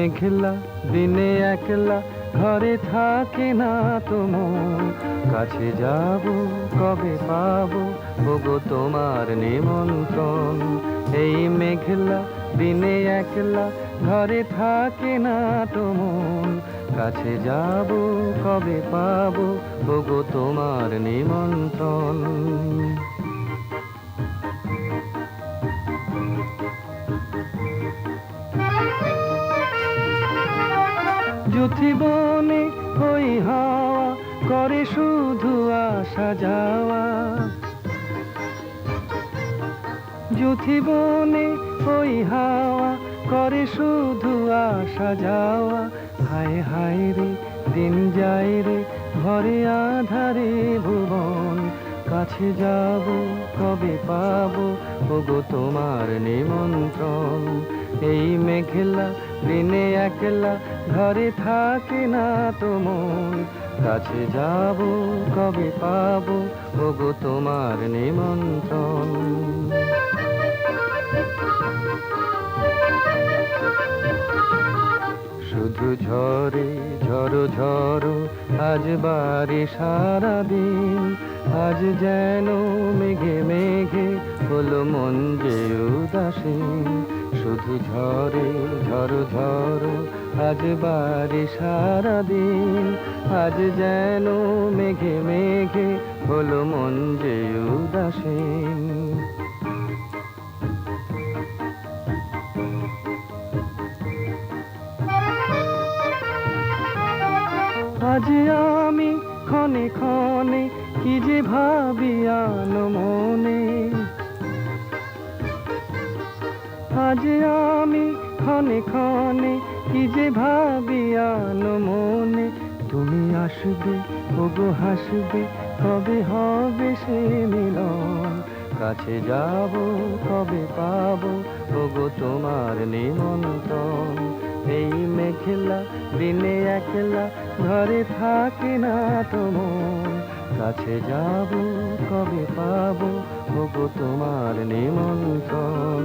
মেঘলা দিনে একলা ঘরে থাকে না তো মন, কাছে যাব কবে পাবো ওগো তোমার নিমন্ত্রণ। এই মেঘলা দিনে একলা ঘরে থাকে না তো মন, কাছে যাব কবে পাবো ওগো তোমার নিমন্ত্রণ। যুথি বনে ওই হাওয়া করে শুধু আসা যাওয়া, যুথি বনে ওই হাওয়া করে শুধু আসা যাওয়া। হায় হায় রে দিন যায় রে ঘরে আধারে ভুবন, কাছে যাব কবে পাবো ওগো তোমার নিমন্ত্রণ। এই মেঘলা দিনে একলা ঘরে থাকে না তো মন, কাছে যাব কবে পাবো ওগো তোমার নিমন্ত্রণ। শুধু ঝরে ঝড়ো ঝড়ো আজ বারে সারাদিন, আজ যেন মেঘে মেঘে হলো মন যে উদাসীন। শুধু ঝরে ঝড়ো ঝড়ো আজ বারে সারাদিন, আজ যেন মেঘে মেঘে হলো মন যে উদাসীন। আজ আমি ক্ষণে ক্ষণে কি যে ভাবি আনো মনে, আজ আমি ক্ষণে ক্ষণে কি যে ভাবি আনো মনে। তুমি আসবে ওগো হাসবে কবে হবে সে মিলন, কাছে যাব কবে পাবো ওগো তোমার নিমন্ত্রণ। এই মেঘলা দিনে একলা ঘরে থাকে না তো মন, কাছে যাব কবে পাবো ওগো তোমার নিমন্ত্রণ।